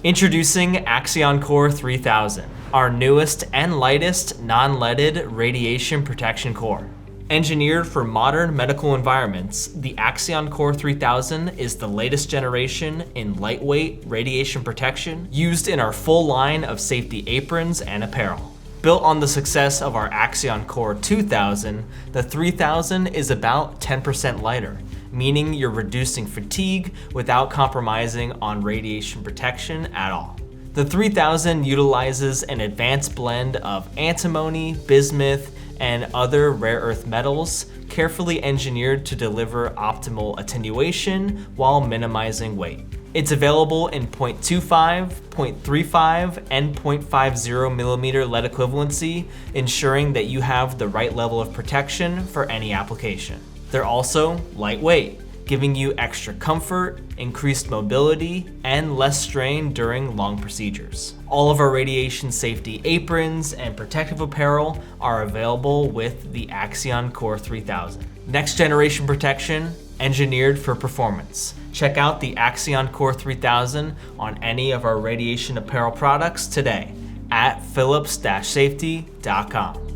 Introducing Axion Core 3000, our newest and lightest non-leaded radiation protection core. Engineered for modern medical environments, the Axion Core 3000 is the latest generation in lightweight radiation protection used in our full line of safety aprons and apparel. Built on the success of our Axion Core 2000, the 3000 is about 10% lighter, meaning you're reducing fatigue without compromising on radiation protection at all. The 3000 utilizes an advanced blend of antimony, bismuth, and other rare earth metals, carefully engineered to deliver optimal attenuation while minimizing weight. It's available in 0.25, 0.35, and 0.50 millimeter lead equivalency, ensuring that you have the right level of protection for any application. They're also lightweight, giving you extra comfort, increased mobility, and less strain during long procedures. All of our radiation safety aprons and protective apparel are available with the Axion Core 3000. Next generation protection, engineered for performance. Check out the Axion Core 3000 on any of our radiation apparel products today at phillips-safety.com.